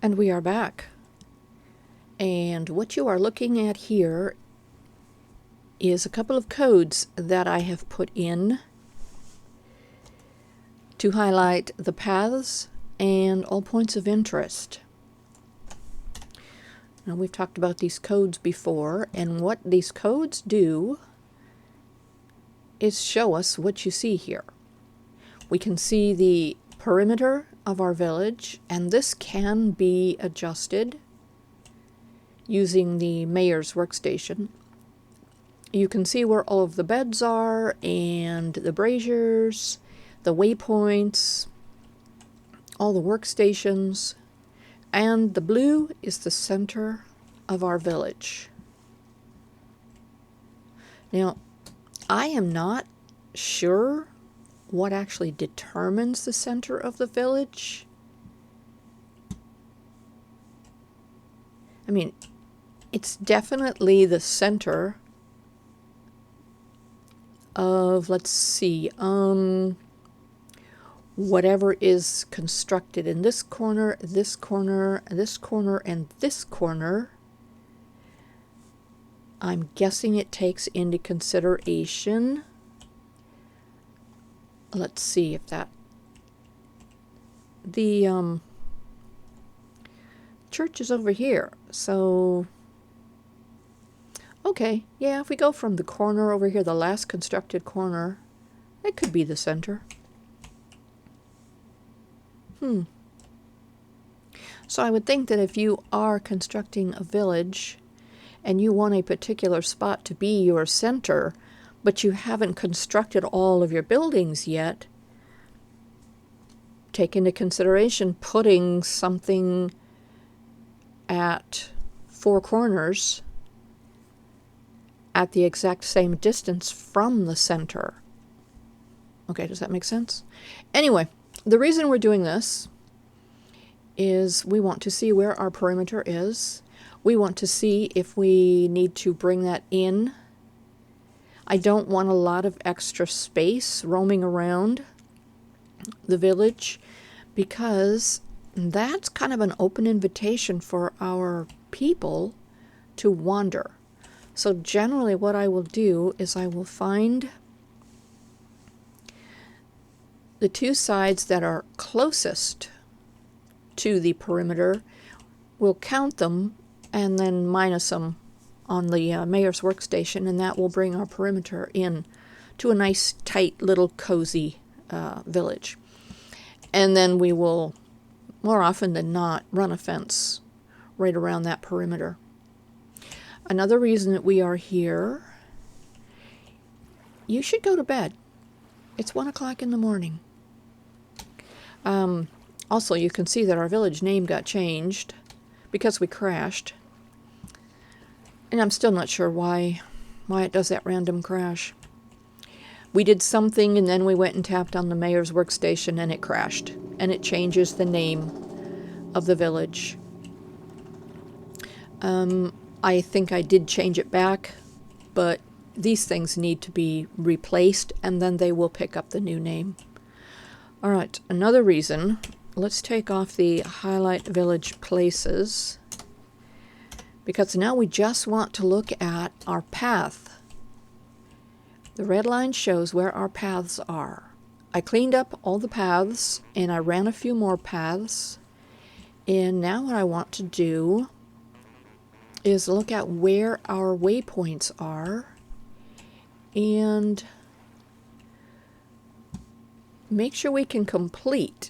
And we are back. And what you are looking at here is a couple of codes that I have put in to highlight the paths and all points of interest. Now, we've talked about these codes before, and what these codes do is show us what you see here. We can see the perimeter of our village, and this can be adjusted using the mayor's workstation. You can see where all of the beds are and the braziers, the waypoints, all the workstations, and the blue is the center of our village. Now, I am not sure what actually determines the center of the village. I mean, it's definitely the center of, let's see, whatever is constructed in this corner, this corner, this corner, and this corner. I'm guessing it takes into consideration, let's see if that, the church is over here, so okay, yeah, if we go from the corner over here, the last constructed corner, it could be the center. So I would think that if you are constructing a village and you want a particular spot to be your center, but you haven't constructed all of your buildings yet, take into consideration putting something at four corners at the exact same distance from the center. Okay, does that make sense? Anyway, the reason we're doing this is we want to see where our perimeter is. We want to see if we need to bring that in. I don't want a lot of extra space roaming around the village because that's kind of an open invitation for our people to wander. So generally what I will do is I will find the two sides that are closest to the perimeter. We'll count them and then minus them on the mayor's workstation, and that will bring our perimeter in to a nice, tight, little cozy village. And then we will, more often than not, run a fence right around that perimeter. Another reason that we are here, you should go to bed. It's 1 o'clock in the morning. Also, you can see that our village name got changed because we crashed. And I'm still not sure why it does that random crash. We did something and then we went and tapped on the mayor's workstation and it crashed. And it changes the name of the village. I think I did change it back, but these things need to be replaced and then they will pick up the new name. All right, another reason, let's take off the highlight village places, because now we just want to look at our path. The red line shows where our paths are. I cleaned up all the paths and I ran a few more paths. And now what I want to do is look at where our waypoints are and make sure we can complete.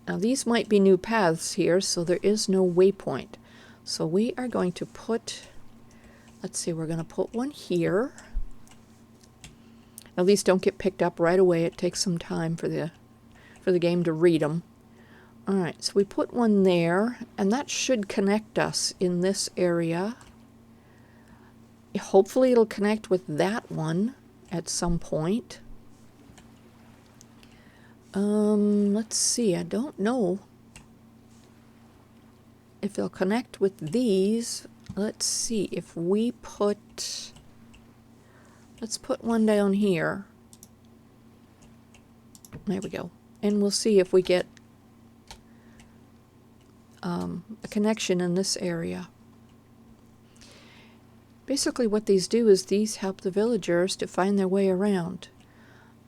Now these might be new paths here, so there is no waypoint. So we are going to put, let's see, we're going to put one here. Now these don't get picked up right away. It takes some time for the game to read them. All right, so we put one there, and that should connect us in this area. Hopefully it'll connect with that one at some point. Let's see, I don't know if they'll connect with these. Let's see, if we put, let's put one down here. There we go. And we'll see if we get a connection in this area. Basically what these do is these help the villagers to find their way around.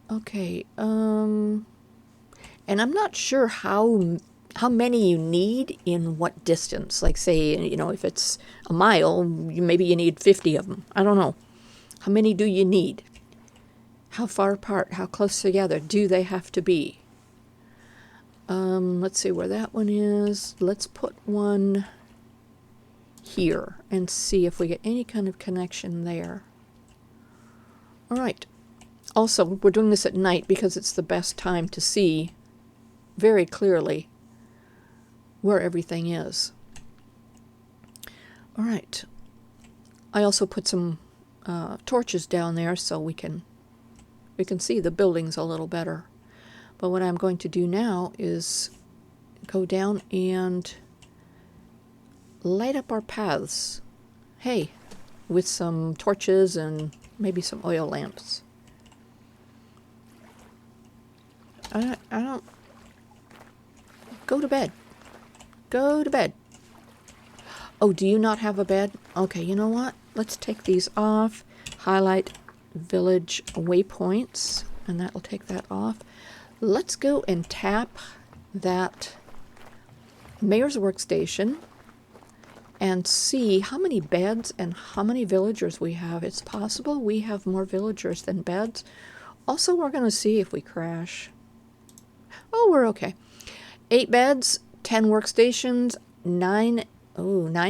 Okay, and I'm not sure how many you need in what distance. Like say, you know, if it's a mile, maybe you need 50 of them. I don't know. How many do you need? How far apart, how close together do they have to be? Let's see where that one is. Let's put one here and see if we get any kind of connection there. All right. Also, we're doing this at night because it's the best time to see very clearly where everything is. All right. I also put some torches down there so we can see the buildings a little better. But what I'm going to do now is go down and light up our paths. Hey, with some torches and maybe some oil lamps. I don't... Go to bed. Go to bed. Oh, do you not have a bed? Okay, you know what? Let's take these off. Highlight village waypoints, and that will take that off. Let's go and tap that mayor's workstation and see how many beds and how many villagers we have. It's possible we have more villagers than beds. Also, we're going to see if we crash. Oh, we're okay. 8 beds, 10 workstations, 9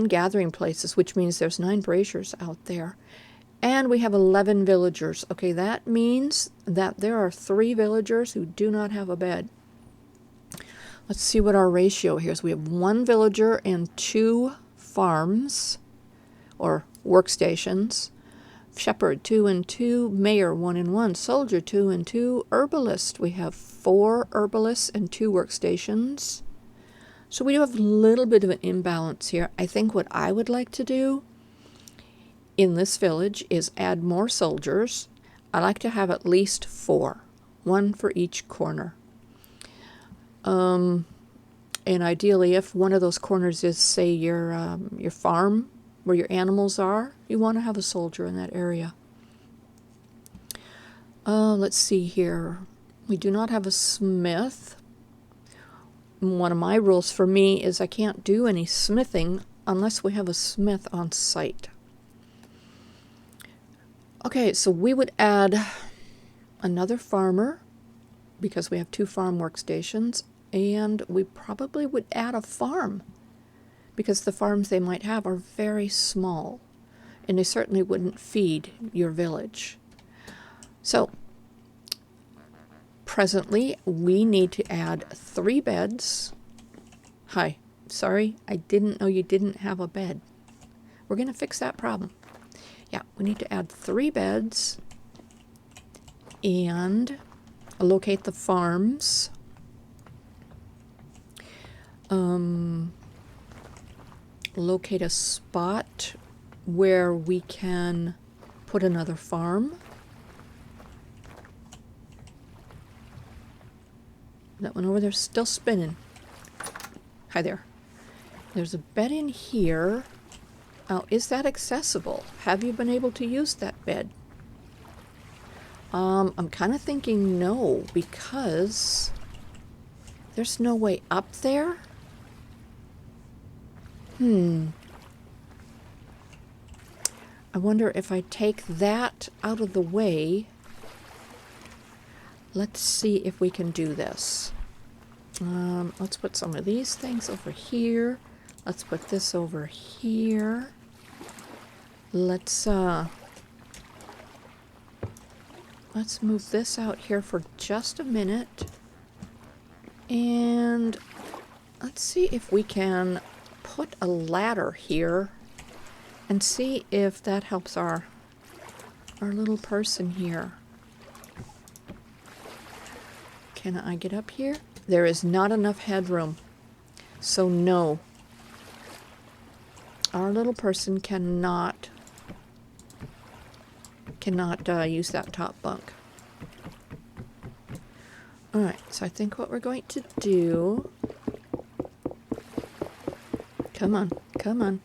gathering places, which means there's 9 braziers out there. And we have 11 villagers. Okay, that means that there are 3 villagers who do not have a bed. Let's see what our ratio here is. We have 1 villager and 2 farms, or workstations. Shepherd, 2 and 2. Mayor, 1 and 1. Soldier, 2 and 2. Herbalist, we have 4 herbalists and 2 workstations. So we do have a little bit of an imbalance here. I think what I would like to do in this village is add more soldiers. I like to have at least 4. 1 for each corner. And ideally, if one of those corners is, say, your farm, where your animals are, you want to have a soldier in that area. Let's see here. We do not have a smith. One of my rules for me is I can't do any smithing unless we have a smith on site. Okay, so we would add another farmer because we have 2 farm workstations, and we probably would add a farm because the farms they might have are very small, and they certainly wouldn't feed your village. So, presently, we need to add 3 beds. Hi, sorry, I didn't know you didn't have a bed. We're going to fix that problem. Yeah, we need to add 3 beds and locate the farms. Locate a spot where we can put another farm. That one over there is still spinning. Hi there. There's a bed in here. Oh, is that accessible? Have you been able to use that bed? I'm kind of thinking no, because there's no way up there. I wonder if I take that out of the way. Let's see if we can do this. Let's put some of these things over here. Let's put this over here. Let's move this out here for just a minute. And let's see if we can put a ladder here and see if that helps our little person here. Can I get up here? There is not enough headroom, so no. Our little person cannot use that top bunk. Alright, so I think what we're going to do Come on, come on.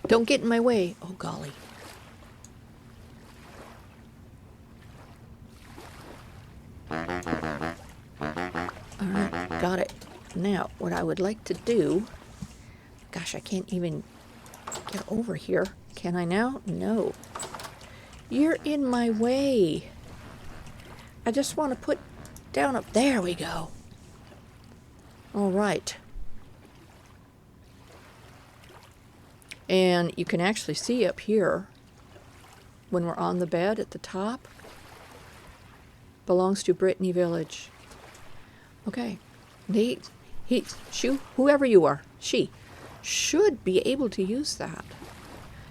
Don't get in my way. Oh, golly. All right, got it. Now, what I would like to do... Gosh, I can't even get over here. Can I now? No. You're in my way. I just want to put down up... There we go. All right. And you can actually see up here, when we're on the bed at the top, belongs to Brittany Village. Okay. Whoever you are, she should be able to use that.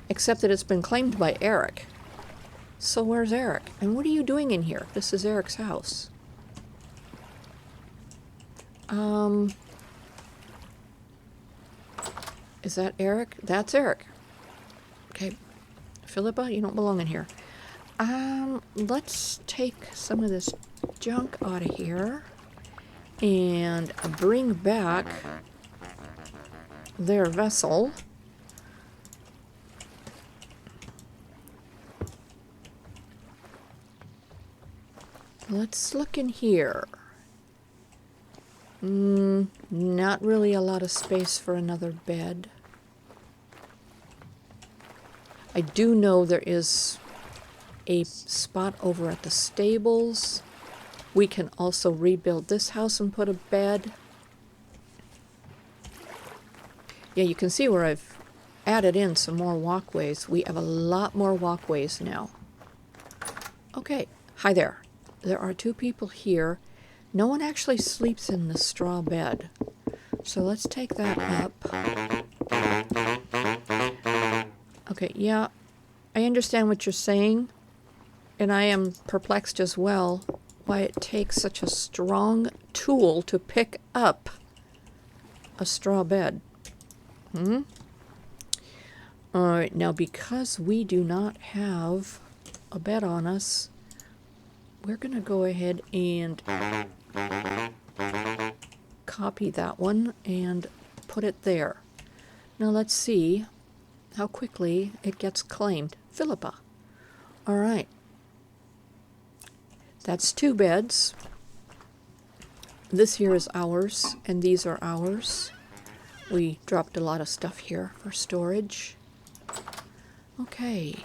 Except that it's been claimed by Eric. So where's Eric? And what are you doing in here? This is Eric's house. Is that Eric? That's Eric. Okay. Philippa, you don't belong in here. Let's take some of this junk out of here and bring back their vessel. Let's look in here. Not really a lot of space for another bed. I do know there is a spot over at the stables. We can also rebuild this house and put a bed. Yeah, you can see where I've added in some more walkways. We have a lot more walkways now. Okay, hi there. There are two people here. No one actually sleeps in the straw bed. So let's take that up. Okay, yeah, I understand what you're saying. And I am perplexed as well why it takes such a strong tool to pick up a straw bed. Alright, now because we do not have a bed on us, we're going to go ahead and copy that one and put it there. Now let's see how quickly it gets claimed. Philippa. Alright. That's 2 beds. This here is ours, and these are ours. We dropped a lot of stuff here for storage. Okay.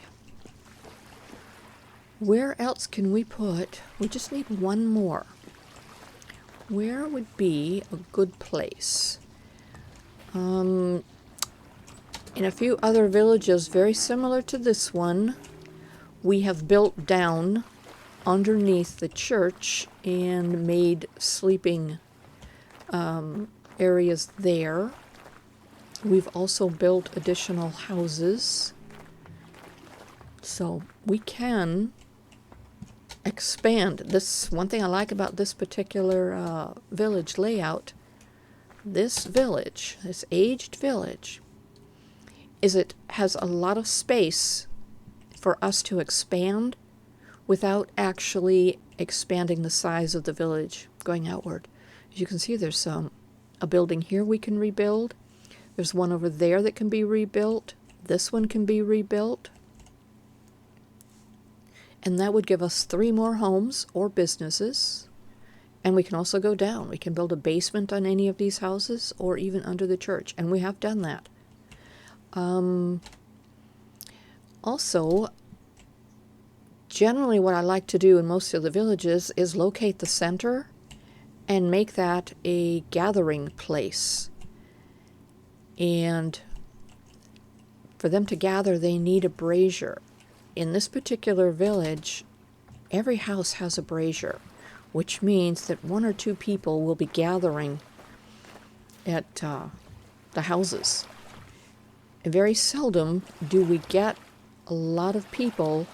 Where else can we put... We just need one more. Where would be a good place? In a few other villages very similar to this one, we have built down underneath the church and made sleeping areas there. We've also built additional houses. So we can expand. This one thing I like about this particular village layout, this village, this aged village, is it has a lot of space for us to expand without actually expanding the size of the village going outward. As you can see, there's a building here we can rebuild. There's one over there that can be rebuilt. This one can be rebuilt. And that would give us 3 more homes or businesses. And we can also go down. We can build a basement on any of these houses or even under the church. And we have done that. Also, generally what I like to do in most of the villages is locate the center and make that a gathering place. And for them to gather, they need a brazier. In this particular village, every house has a brazier, which means that 1 or 2 people will be gathering at the houses. And very seldom do we get a lot of people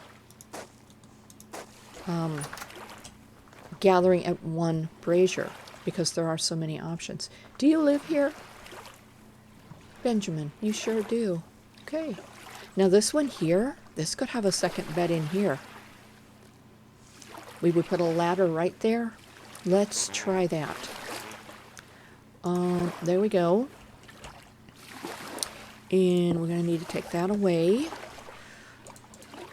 gathering at one brazier because there are so many options. Do you live here? Benjamin, you sure do. Okay. Now this one here, this could have a second bed in here. We would put a ladder right there. Let's try that. There we go. And we're going to need to take that away.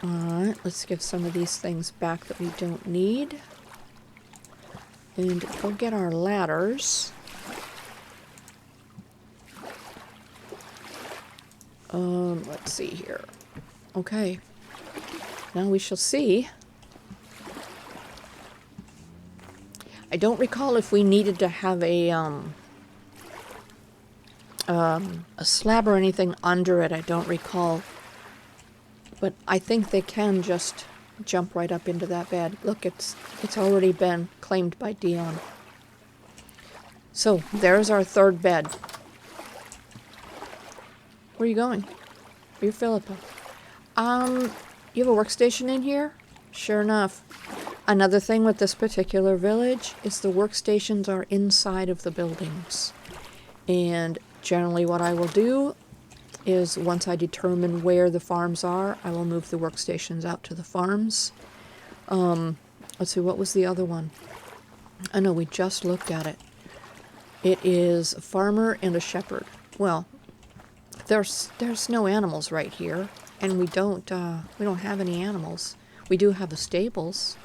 Alright, let's give some of these things back that we don't need. And go get our ladders. Let's see here. Okay. Now we shall see. I don't recall if we needed to have a slab or anything under it. I don't recall. But I think they can just jump right up into that bed. Look, it's already been claimed by Dion. So, there's our third bed. Where are you going? You're Philippa. You have a workstation in here? Sure enough. Another thing with this particular village is the workstations are inside of the buildings. And generally what I will do is once I determine where the farms are, I will move the workstations out to the farms. Let's see, what was the other one? I know, we just looked at it. It is a farmer and a shepherd. Well, there's no animals right here, and we don't have any animals. We do have the stables.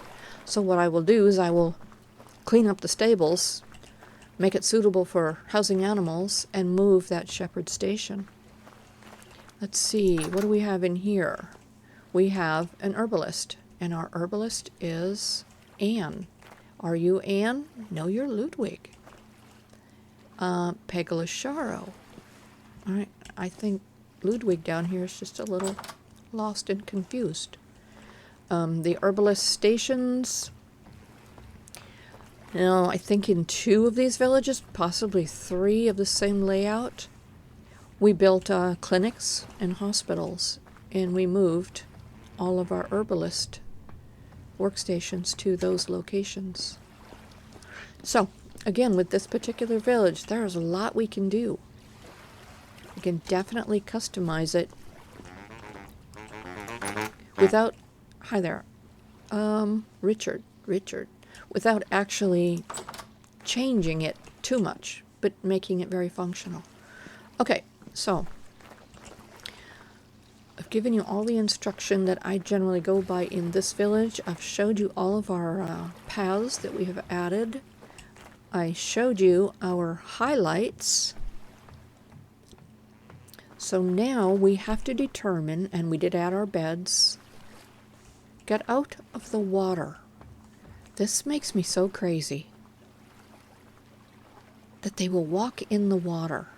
So what I will do is I will clean up the stables, make it suitable for housing animals, and move that shepherd station. Let's see, what do we have in here? We have an herbalist, and our herbalist is Anne. Are you Anne? No, you're Ludwig. Pegalasharo. Alright, I think Ludwig down here is just a little lost and confused. The herbalist stations. Now, I think in 2 of these villages, possibly 3 of the same layout, we built clinics and hospitals, and we moved all of our herbalist workstations to those locations. So, again, with this particular village, there's a lot we can do. We can definitely customize it without... Hi there. Richard. Without actually changing it too much, but making it very functional. Okay, so I've given you all the instruction that I generally go by in this village. I've showed you all of our paths that we have added. I showed you our highlights. So now we have to determine, and we did add our beds, get out of the water. This makes me so crazy that they will walk in the water.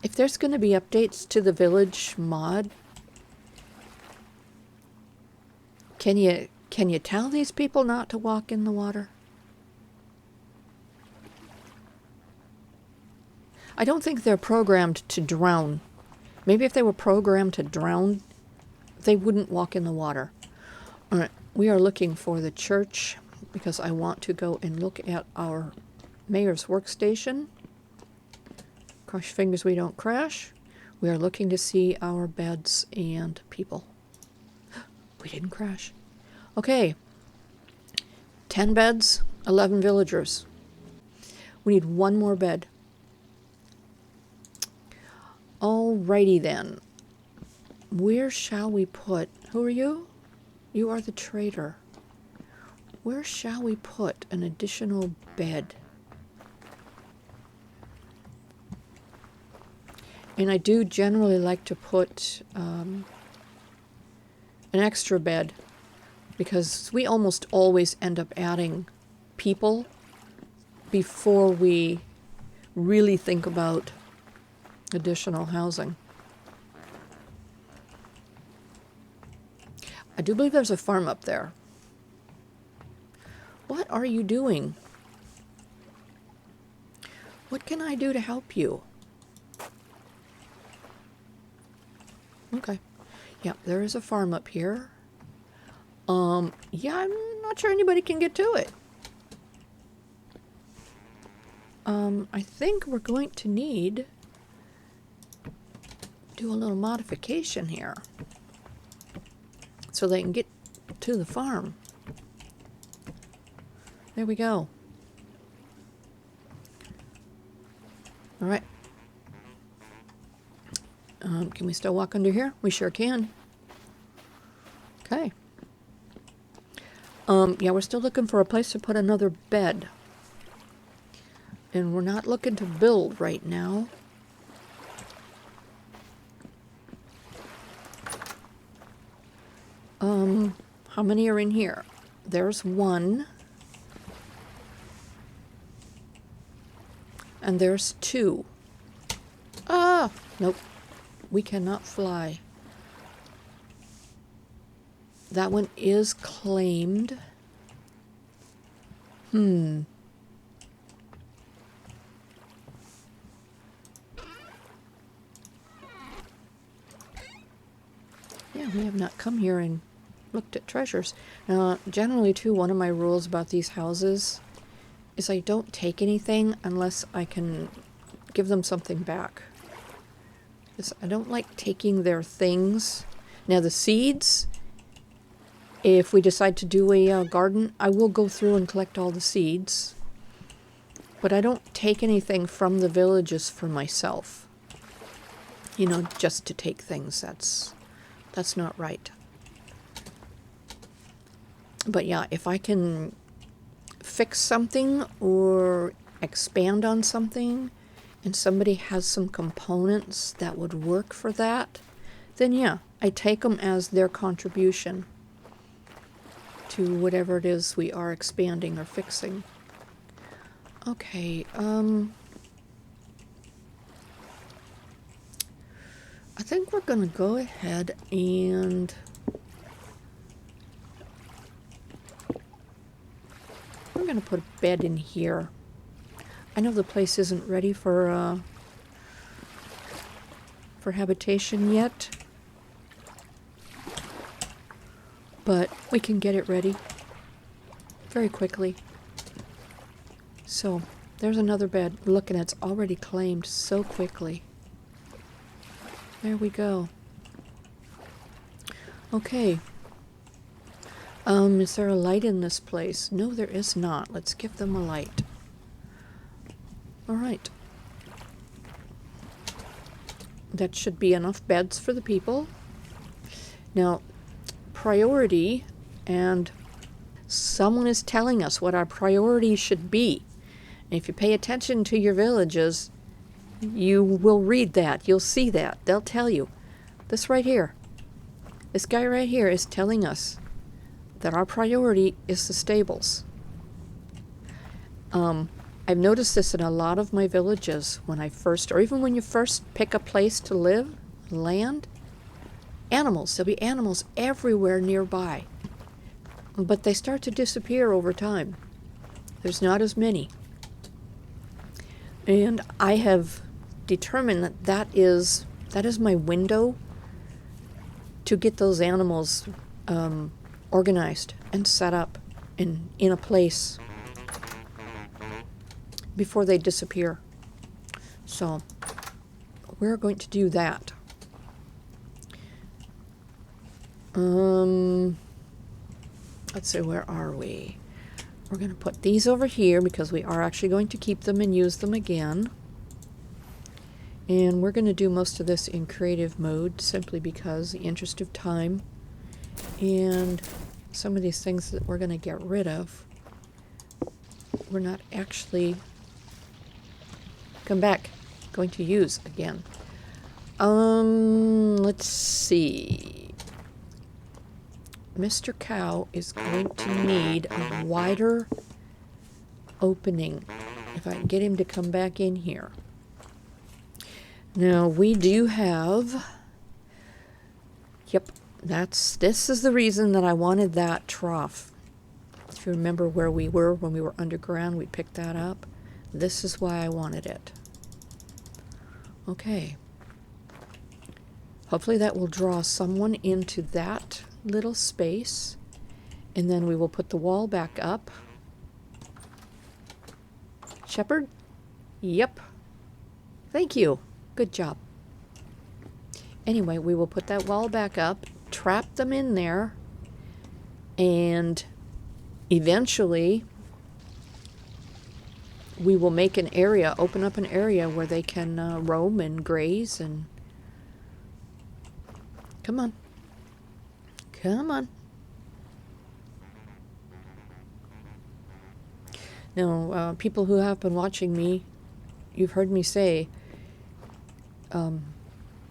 If there's going to be updates to the village mod, can you tell these people not to walk in the water? I don't think they're programmed to drown. Maybe if they were programmed to drown, they wouldn't walk in the water. All right, we are looking for the church because I want to go and look at our mayor's workstation. Cross fingers we don't crash. We are looking to see our beds and people. We didn't crash. Okay. 10 beds, 11 villagers. We need 1 more bed. Alrighty then. Where shall we put... Who are you? You are the trader. Where shall we put an additional bed? And I do generally like to put an extra bed because we almost always end up adding people before we really think about additional housing. I do believe there's a farm up there. What are you doing? What can I do to help you? Okay. Yeah, there is a farm up here. Yeah, I'm not sure anybody can get to it. I think we're going to need do a little modification here so they can get to the farm. There we go. All right. Can we still walk under here? We sure can. Okay. Yeah, we're still looking for a place to put another bed. And we're not looking to build right now. How many are in here? There's one. And there's two. Ah! Nope. We cannot fly. That one is claimed. Yeah, we have not come here and looked at treasures. Now, generally, too, one of my rules about these houses is I don't take anything unless I can give them something back. Because I don't like taking their things. Now, the seeds, if we decide to do a garden, I will go through and collect all the seeds. But I don't take anything from the villages for myself. You know, just to take things. That's not right. But yeah, if I can fix something or expand on something and somebody has some components that would work for that, then yeah, I take them as their contribution to whatever it is we are expanding or fixing. Okay, I think we're gonna go ahead and we're gonna put a bed in here. I know the place isn't ready for habitation yet, but we can get it ready very quickly. So there's another bed. Look, and it's already claimed so quickly. There we go. Okay. Is there a light in this place? No, there is not. Let's give them a light. All right. That should be enough beds for the people. Now, priority, and someone is telling us what our priority should be. And if you pay attention to your villages, you will read that. You'll see that. They'll tell you. This right here. This guy right here is telling us that our priority is the stables. I've noticed this in a lot of my villages when I first, or even when you first pick a place to live, land, animals. There'll be animals everywhere nearby. But they start to disappear over time. There's not as many. And I have determined that that is my window to get those animals organized and set up in a place before they disappear. So we're going to do that. Let's see, where are we? We're going to put these over here because we are actually going to keep them and use them again. And we're going to do most of this in creative mode simply because the interest of time and some of these things that we're going to get rid of, we're not actually going to use again. Let's see. Mr. Cow is going to need a wider opening if I can get him to come back in here. Now we do have, yep, this is the reason that I wanted that trough. If you remember where we were when we were underground, we picked that up. This is why I wanted it. Okay. Hopefully that will draw someone into that little space. And then we will put the wall back up. Shepherd? Yep. Thank you. Good job. Anyway, we will put that wall back up, trap them in there, and eventually we will make an area, open up an area where they can roam and graze and Come on. Come on. Now, people who have been watching me, you've heard me say,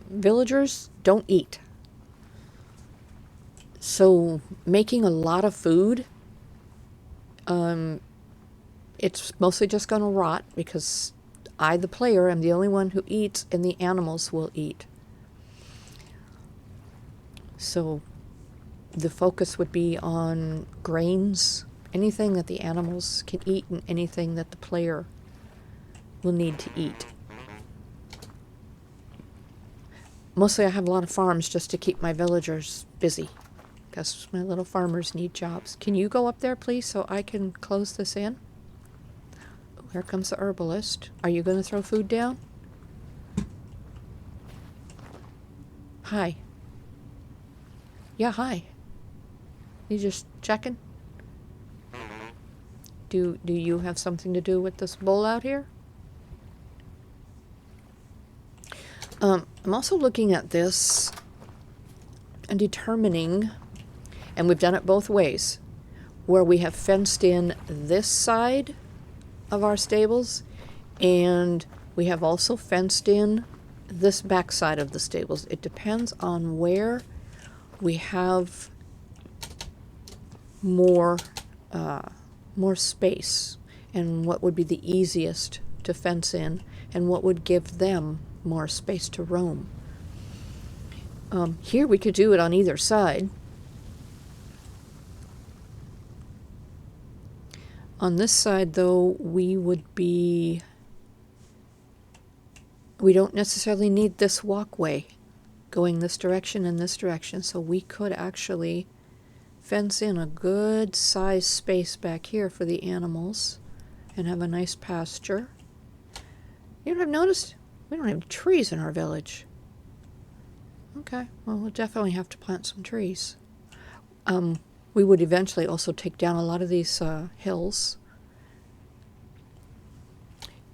villagers don't eat. So making a lot of food, it's mostly just going to rot because I, the player, am the only one who eats and the animals will eat. So the focus would be on grains, anything that the animals can eat and anything that the player will need to eat. Mostly I have a lot of farms just to keep my villagers busy because my little farmers need jobs. Can you go up there, please, so I can close this in? Oh, here comes the herbalist. Are you going to throw food down? Hi. Yeah, hi. You just checking? Do you have something to do with this bowl out here? I'm also looking at this and determining, and we've done it both ways, where we have fenced in this side of our stables, and we have also fenced in this back side of the stables. It depends on where we have more space and what would be the easiest to fence in and what would give them more space to roam. Here we could do it on either side. On this side, though, we don't necessarily need this walkway going this direction and this direction, so we could actually fence in a good size space back here for the animals and have a nice pasture. You know what I've noticed? We don't have trees in our village. Okay, well, we'll definitely have to plant some trees. We would eventually also take down a lot of these hills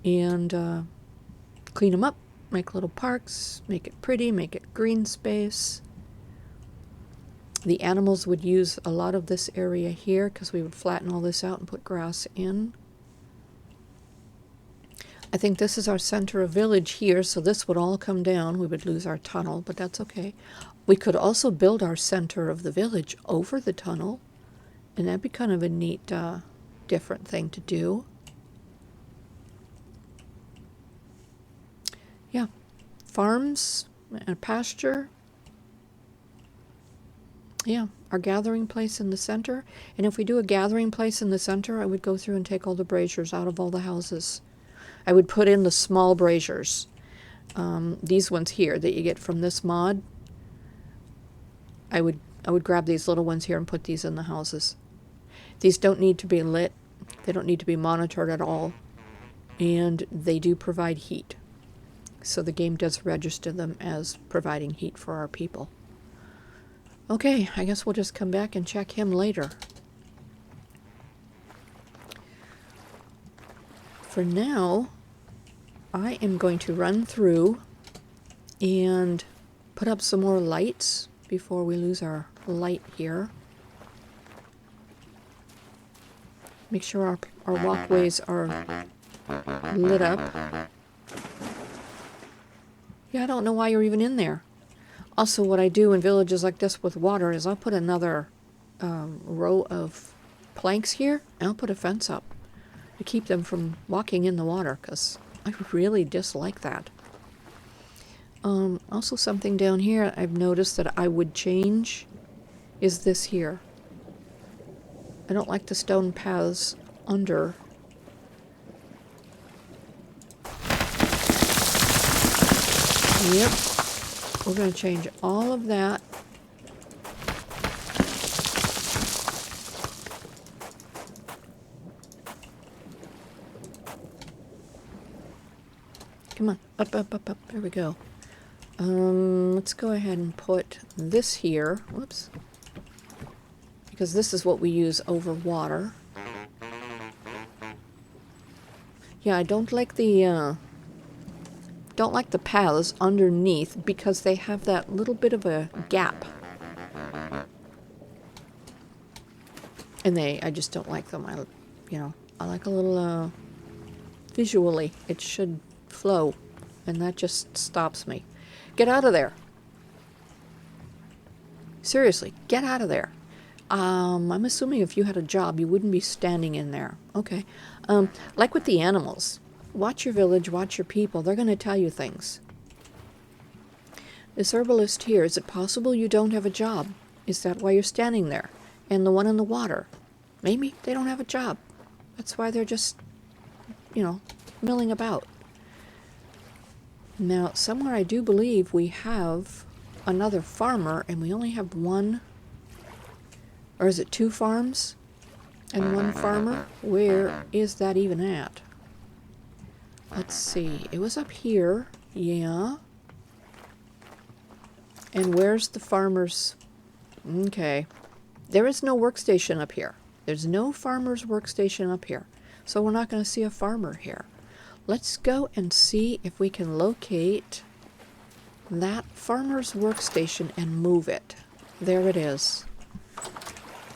and clean them up, make little parks, make it pretty, make it green space. The animals would use a lot of this area here because we would flatten all this out and put grass in. I think this is our center of village here, so this would all come down. We would lose our tunnel, but that's okay. We could also build our center of the village over the tunnel, and that'd be kind of a neat, different thing to do. Yeah, farms and pasture. Yeah, our gathering place in the center. And if we do a gathering place in the center, I would go through and take all the braziers out of all the houses. I would put in the small braziers. These ones here that you get from this mod, I would grab these little ones here and put these in the houses. These don't need to be lit. They don't need to be monitored at all. And they do provide heat. So the game does register them as providing heat for our people. Okay, I guess we'll just come back and check him later. For now, I am going to run through and put up some more lights before we lose our light here. Make sure our walkways are lit up. Yeah, I don't know why you're even in there. Also, what I do in villages like this with water is I'll put another row of planks here, and I'll put a fence up to keep them from walking in the water, because I really dislike that. Also, something down here I've noticed that I would change is this here. I don't like the stone paths under. Yep. We're going to change all of that. Come on. Up, up, up, up. There we go. Let's go ahead and put this here. Whoops. Because this is what we use over water. Yeah, I don't like the don't like the paths underneath because they have that little bit of a gap. And I just don't like them. I like a little, visually, it should flow. And that just stops me. Get out of there. Seriously, get out of there. I'm assuming if you had a job, you wouldn't be standing in there. Okay. Like with the animals. Watch your village, watch your people. They're going to tell you things. This herbalist here, is it possible you don't have a job? Is that why you're standing there? And the one in the water? Maybe they don't have a job. That's why they're just, milling about. Now, somewhere I do believe we have another farmer, and we only have one, or is it 2 farms and 1 farmer? Where is that even at? Let's see. It was up here. Yeah. And where's the farmer's? Okay. There is no workstation up here. There's no farmer's workstation up here. So we're not going to see a farmer here. Let's go and see if we can locate that farmer's workstation and move it. There it is.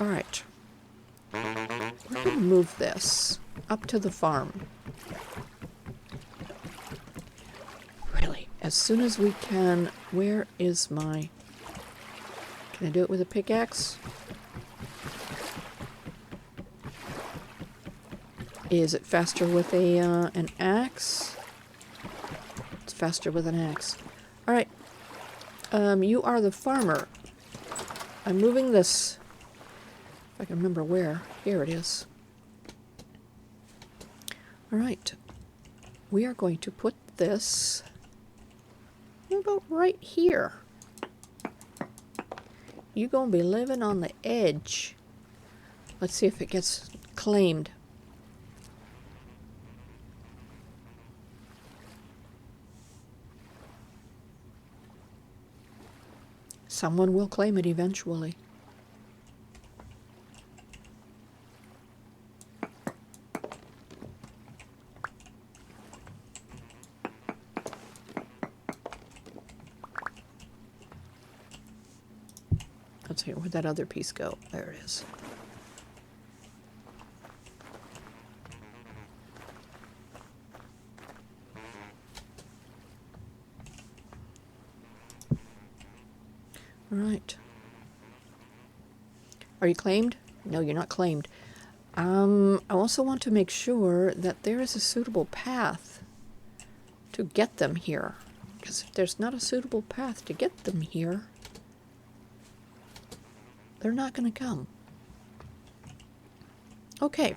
All right. We're going to move this up to the farm. Really, as soon as we can. Where is my... Can I do it with a pickaxe? Is it faster with an axe? It's faster with an axe. All right. You are the farmer. I'm moving this. If I can remember where. Here it is. All right. We are going to put this about right here. You're going to be living on the edge. Let's see if it gets claimed. Someone will claim it eventually. Let's see, where'd that other piece go? There it is. All right. Are you claimed? No, you're not claimed. I also want to make sure that there is a suitable path to get them here. Because if there's not a suitable path to get them here, they're not going to come. Okay.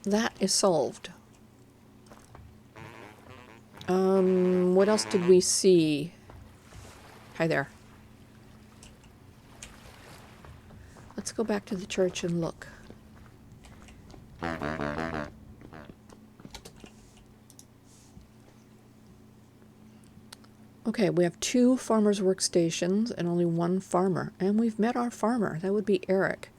That is solved. What else did we see? Hi there. Let's go back to the church and look. Okay, we have 2 farmers' workstations and only 1 farmer. And we've met our farmer. That would be Eric.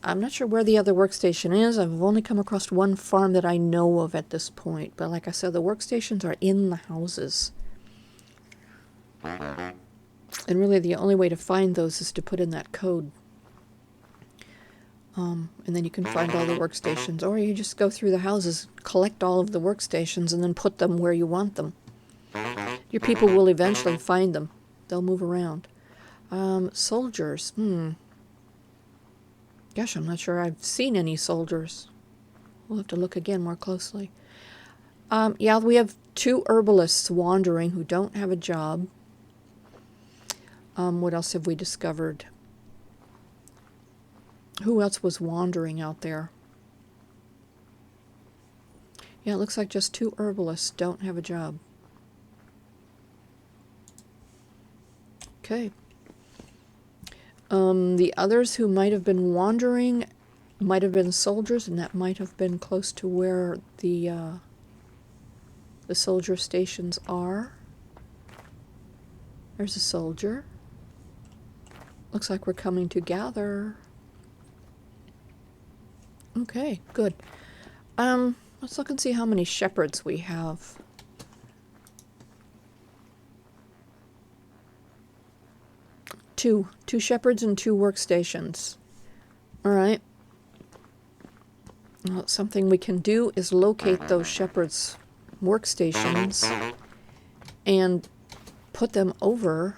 I'm not sure where the other workstation is. I've only come across 1 farm that I know of at this point. But like I said, the workstations are in the houses. And really the only way to find those is to put in that code. And then you can find all the workstations. Or you just go through the houses, collect all of the workstations, and then put them where you want them. Your people will eventually find them. They'll move around. Soldiers. Gosh, I'm not sure I've seen any soldiers. We'll have to look again more closely. Yeah, we have 2 herbalists wandering who don't have a job. What else have we discovered? Who else was wandering out there? Yeah, it looks like just 2 herbalists don't have a job. Okay. The others who might have been wandering might have been soldiers, and that might have been close to where the soldier stations are. There's a soldier. Looks like we're coming to gather. Okay, good. Let's look and see how many shepherds we have. Two shepherds and 2 workstations. All right. Well, something we can do is locate those shepherds' workstations and put them over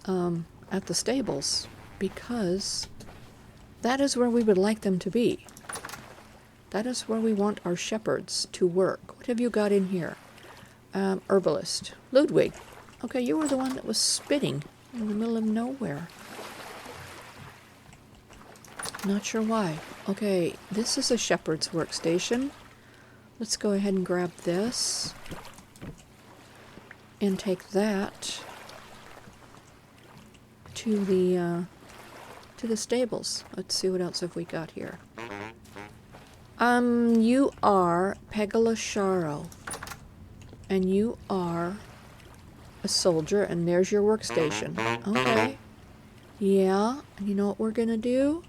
at the stables, because that is where we would like them to be. That is where we want our shepherds to work. What have you got in here? Herbalist. Ludwig. Okay, you were the one that was spitting in the middle of nowhere. Not sure why. Okay, this is a shepherd's workstation. Let's go ahead and grab this. And take that to the stables. Let's see what else have we got here. You are Pegalasharo. And you are a soldier, and there's your workstation. Okay. Yeah, and you know what we're gonna do?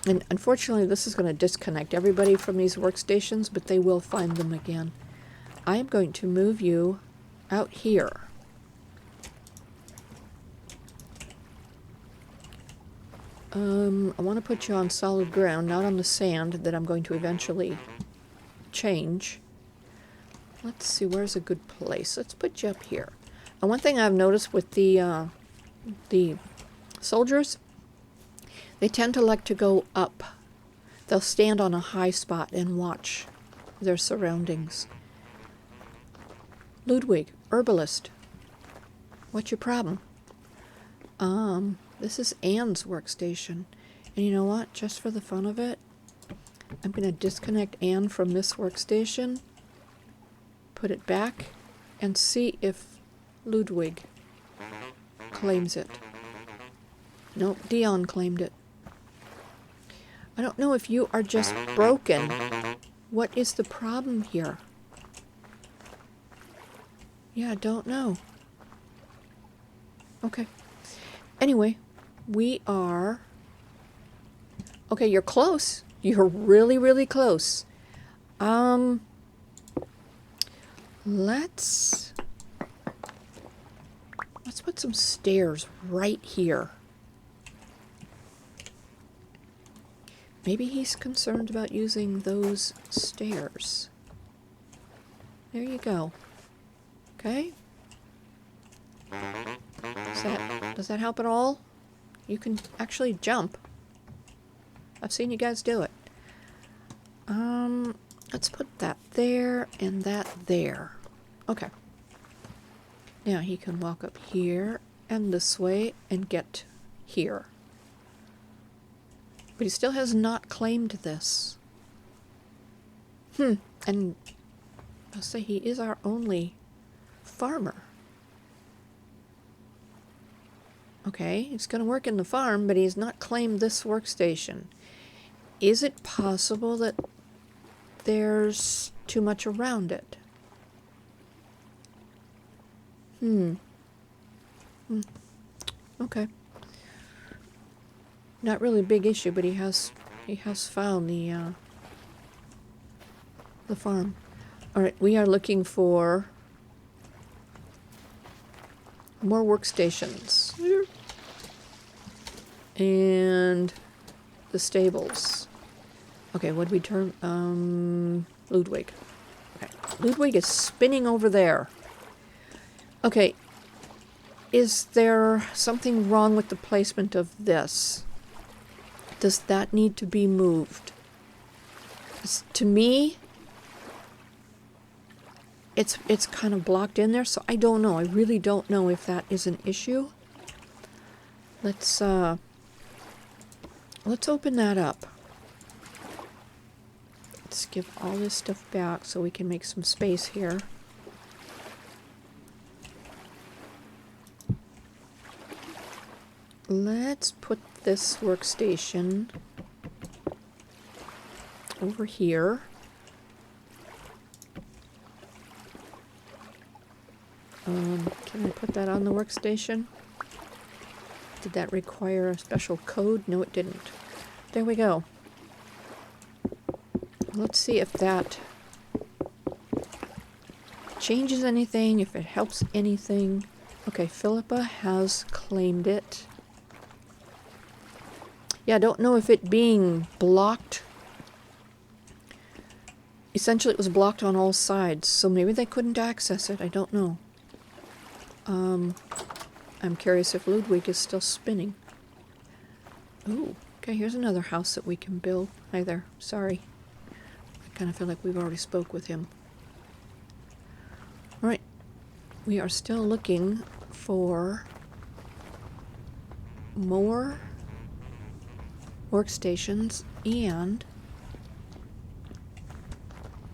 And unfortunately, this is gonna disconnect everybody from these workstations, but they will find them again. I am going to move you out here. I want to put you on solid ground, not on the sand that I'm going to eventually change. Let's see, where's a good place? Let's put you up here. And one thing I've noticed with the soldiers, they tend to like to go up. They'll stand on a high spot and watch their surroundings. Ludwig, herbalist. What's your problem? This is Anne's workstation. And you know what? Just for the fun of it, I'm going to disconnect Anne from this workstation, put it back, and see if Ludwig claims it. Nope, Dion claimed it. I don't know if you are just broken. What is the problem here? Yeah, I don't know. Okay. Anyway, we are... Okay, you're close. You're really, really close. Let's put some stairs right here. Maybe he's concerned about using those stairs. There you go. Okay? Does that help at all? You can actually jump. I've seen you guys do it. Let's put that there and that there. Okay. Now he can walk up here and this way and get here. But he still has not claimed this. And I'll say he is our only farmer. Okay, he's going to work in the farm, but he's not claimed this workstation. Is it possible that there's too much around it? Okay. Not really a big issue, but he has found the farm. All right, we are looking for more workstations and the stables. Okay, what did we turn? Ludwig. Okay, Ludwig is spinning over there. Okay, is there something wrong with the placement of this? Does that need to be moved? To me, it's kind of blocked in there, so I don't know. I really don't know if that is an issue. Let's open that up. Let's give all this stuff back so we can make some space here. Let's put this workstation over here. Can I put that on the workstation? Did that require a special code? No, it didn't. There we go. Let's see if that changes anything, if it helps anything. Okay, Philippa has claimed it. Yeah, I don't know if it being blocked. Essentially, it was blocked on all sides, so maybe they couldn't access it. I don't know. I'm curious if Ludwig is still spinning. Ooh, okay, here's another house that we can build. Hi there, sorry. I kind of feel like we've already spoke with him. Alright, we are still looking for more workstations, and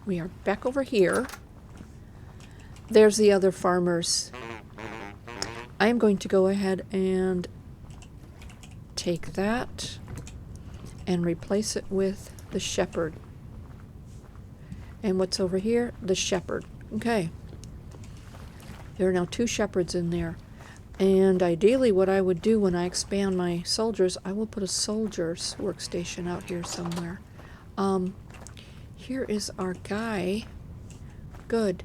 we are back over here. There's the other farmers. I am going to go ahead and take that and replace it with the shepherd. And what's over here? The shepherd. Okay. There are now 2 shepherds in there. And ideally what I would do when I expand my soldiers, I will put a soldier's workstation out here somewhere. Here is our guy. Good.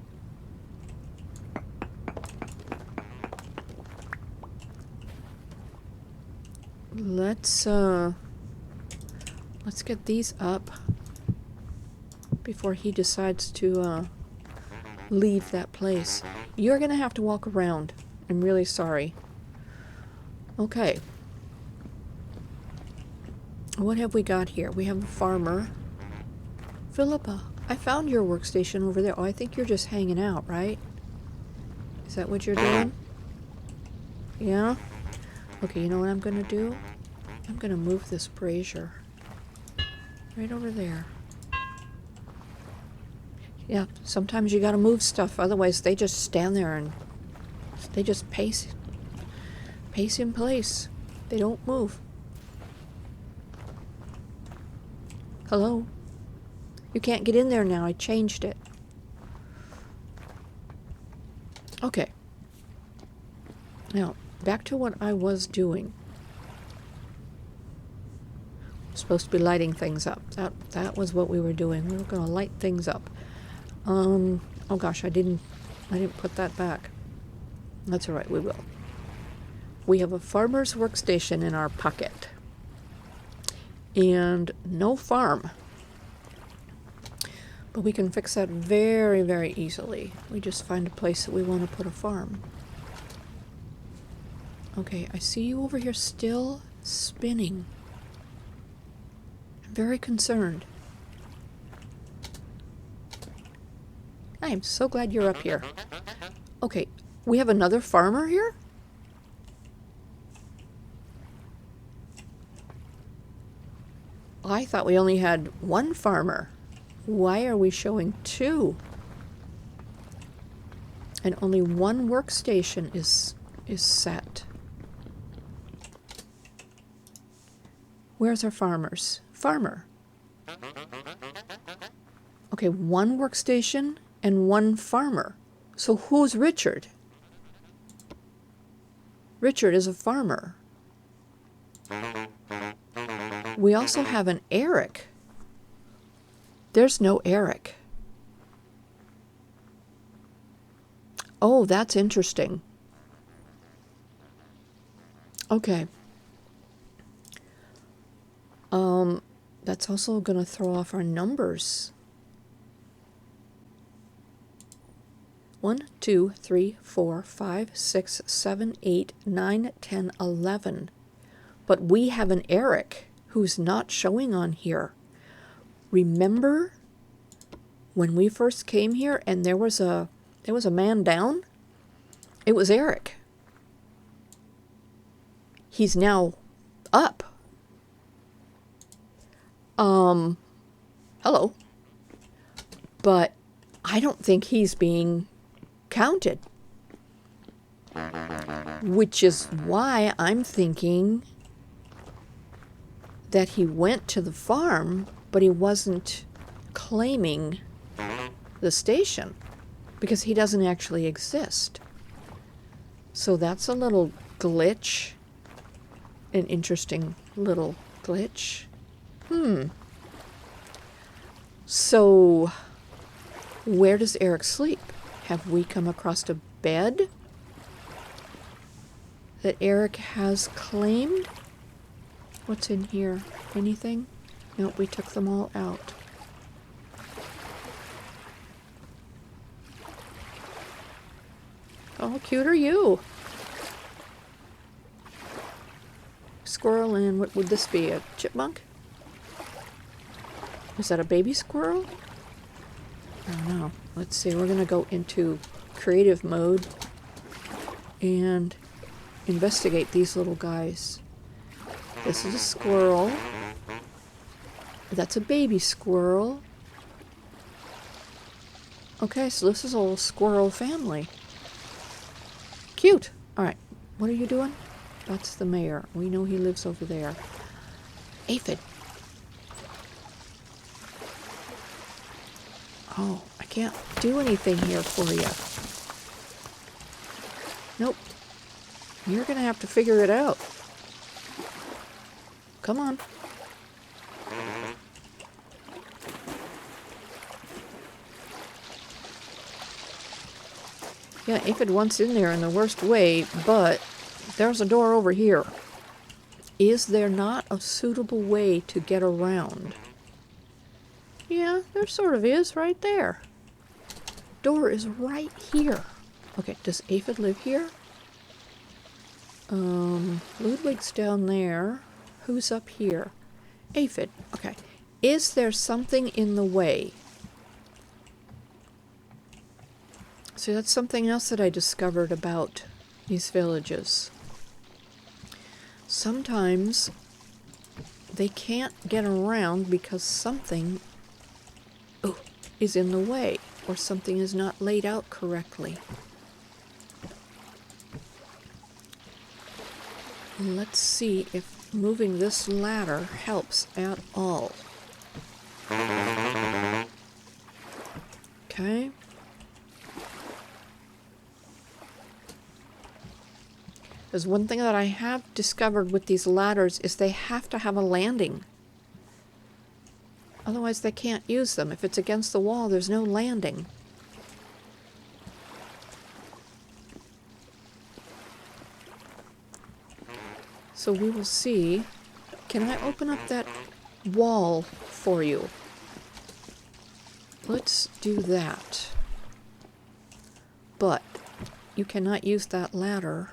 Let's get these up before he decides to leave that place. You're gonna have to walk around. I'm really sorry. Okay. What have we got here? We have a farmer. Philippa, I found your workstation over there. Oh, I think you're just hanging out, right? Is that what you're doing? Yeah? Okay, you know what I'm gonna do? I'm gonna move this brazier right over there. Yeah, sometimes you gotta move stuff, otherwise they just stand there and they just pace in place. They don't move. Hello? You can't get in there now. I changed it. Okay. Now, back to what I was doing. I'm supposed to be lighting things up. That was what we were doing. We were going to light things up. Oh gosh, I didn't put that back. That's all right, we will. We have a farmer's workstation in our pocket. And no farm. But we can fix that very, very easily. We just find a place that we want to put a farm. Okay, I see you over here still spinning. I'm very concerned. I am so glad you're up here. Okay, we have another farmer here? I thought we only had one farmer. Why are we showing 2? And only one workstation is set. Where's our farmers? Farmer. Okay, one workstation and one farmer. So who's Richard? Richard is a farmer. We also have an Eric. There's no Eric. Oh, that's interesting. Okay. That's also going to throw off our numbers. 1, 2, 3, 4, 5, 6, 7, 8, 9, 10, 11. But we have an Eric who's not showing on here. Remember when we first came here and there was a man down? It was Eric. He's now up. Hello. But I don't think he's being counted. Which is why I'm thinking that he went to the farm, but he wasn't claiming the station because he doesn't actually exist. So that's a little glitch. An interesting little glitch. So, where does Eric sleep? Have we come across a bed that Eric has claimed? What's in here? Anything? Nope, we took them all out. How cute are you? Squirrel, and what would this be? A chipmunk? Is that a baby squirrel? I don't know. Let's see, we're gonna go into creative mode and investigate these little guys. This is a squirrel. That's a baby squirrel. Okay, so this is a little squirrel family. Cute. Alright, what are you doing? That's the mayor. We know he lives over there. Aphid. Oh, I can't do anything here for you. Nope. You're gonna have to figure it out. Come on. Yeah, Aphid wants in there in the worst way, but there's a door over here. Is there not a suitable way to get around? Yeah, there sort of is right there. Door is right here. Okay, does Aphid live here? Ludwig's down there. Who's up here? Aphid. Okay. Is there something in the way? See, that's something else that I discovered about these villages. Sometimes they can't get around because something is in the way, or something is not laid out correctly. Let's see if moving this ladder helps at all. Okay. There's one thing that I have discovered with these ladders is they have to have a landing. Otherwise they can't use them. If it's against the wall, there's no landing. So we will see. Can I open up that wall for you? Let's do that. But you cannot use that ladder.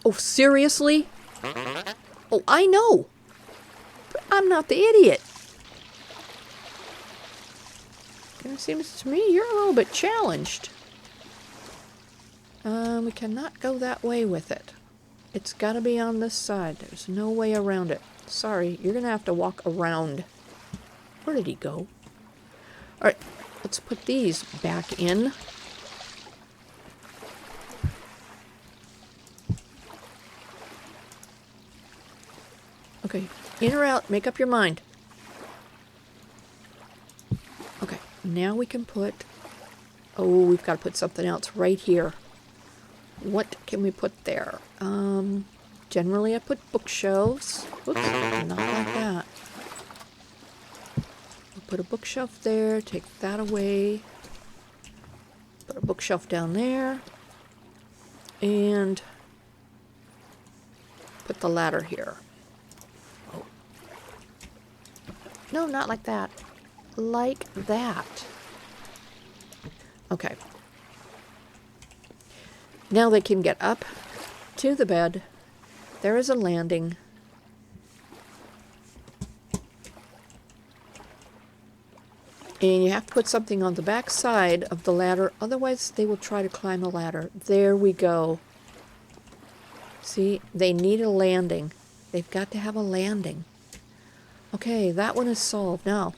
Oh, seriously? Oh, I know. But I'm not the idiot. It seems to me you're a little bit challenged. We cannot go that way with it. It's got to be on this side. There's no way around it. Sorry, you're going to have to walk around. Where did he go? Alright, let's put these back in. Okay, in or out, make up your mind. Okay, now we can put... Oh, we've got to put something else right here. What can we put there? Generally I put bookshelves. Whoops, not like that. We'll put a bookshelf there, take that away. Put a bookshelf down there. And put the ladder here. Oh. No, not like that. Like that. Okay. Now they can get up to the bed. There is a landing. And you have to put something on the back side of the ladder, otherwise they will try to climb the ladder. There we go. See, they need a landing. They've got to have a landing. Okay, that one is solved. Now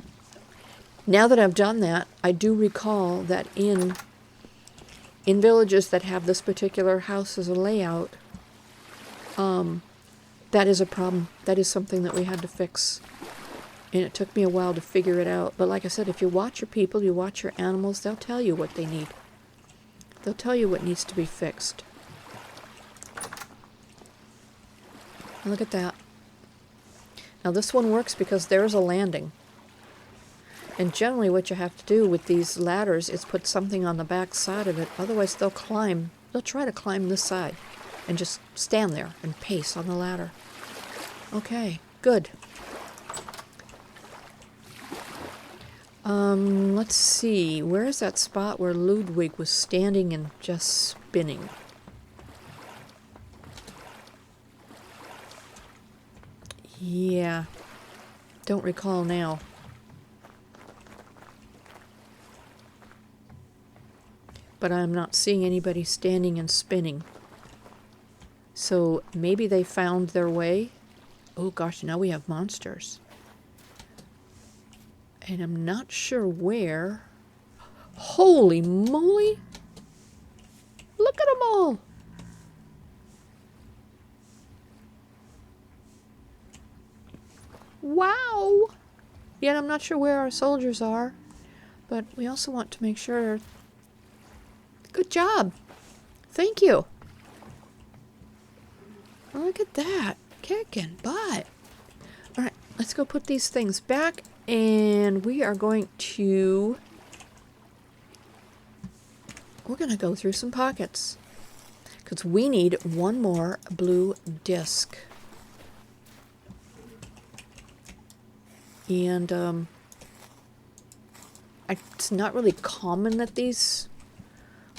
that I've done that, I do recall that in villages that have this particular house as a layout, that is a problem. That is something that we had to fix. And it took me a while to figure it out. But like I said, if you watch your people, you watch your animals, they'll tell you what they need. They'll tell you what needs to be fixed. Look at that. Now this one works because there's a landing. And generally what you have to do with these ladders is put something on the back side of it. Otherwise they'll try to climb this side and just stand there and pace on the ladder. Okay, good. Let's see. Where is that spot where Ludwig was standing and just spinning? Yeah. Don't recall now. But I'm not seeing anybody standing and spinning. So maybe they found their way. Oh gosh, now we have monsters. And I'm not sure where. Holy moly! Look at them all! Wow! Yet I'm not sure where our soldiers are. But we also want to make sure. Good job! Thank you! Look at that. Kicking butt. Alright, let's go put these things back. And we are going to... We're going to go through some pockets. Because we need one more blue disc. And, it's not really common that these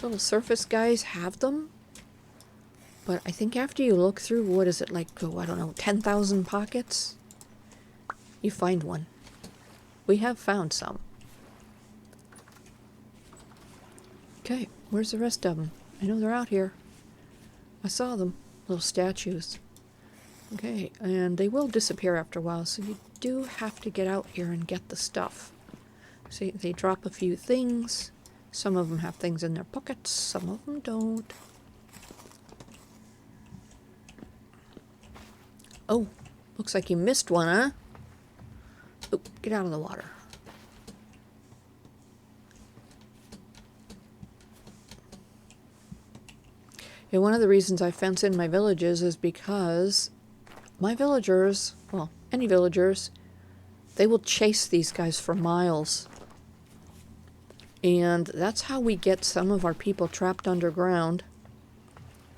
little surface guys have them. But I think after you look through, what is it, like, oh, I don't know, 10,000 pockets? You find one. We have found some. Okay, where's the rest of them? I know they're out here. I saw them. Little statues. Okay, and they will disappear after a while, so you do have to get out here and get the stuff. See, they drop a few things. Some of them have things in their pockets, some of them don't. Oh, looks like you missed one, huh? Oh, get out of the water. Yeah, one of the reasons I fence in my villages is because my villagers, well, any villagers, they will chase these guys for miles. And that's how we get some of our people trapped underground,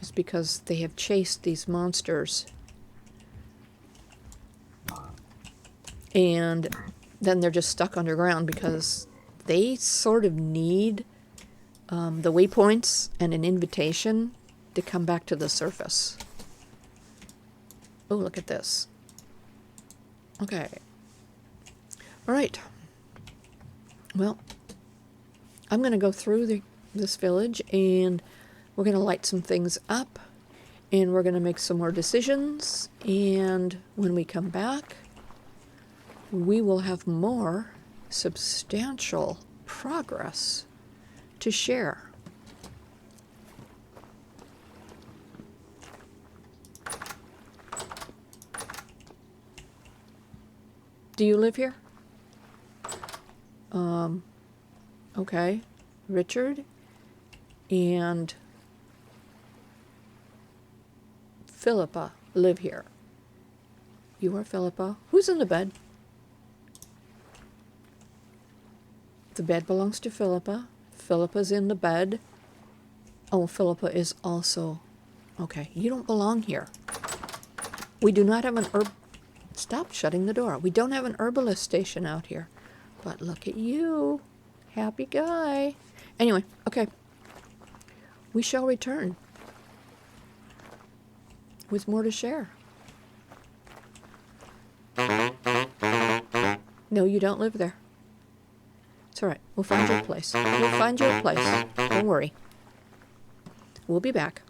is because they have chased these monsters. And then they're just stuck underground because they sort of need the waypoints and an invitation to come back to the surface. Oh, look at this. Okay. All right. Well, I'm going to go through this village and we're going to light some things up and we're going to make some more decisions. And when we come back, we will have more substantial progress to share. Do you live here? Okay. Richard and Philippa live here. You are Philippa. Who's in the bed? The bed belongs to Philippa. Philippa's in the bed. Oh, Philippa is also... Okay, you don't belong here. We do not have an herb... Stop shutting the door. We don't have an herbalist station out here. But look at you. Happy guy. Anyway, okay. We shall return with more to share. No, you don't live there. It's all right. We'll find your place. We'll find your place. Don't worry. We'll be back.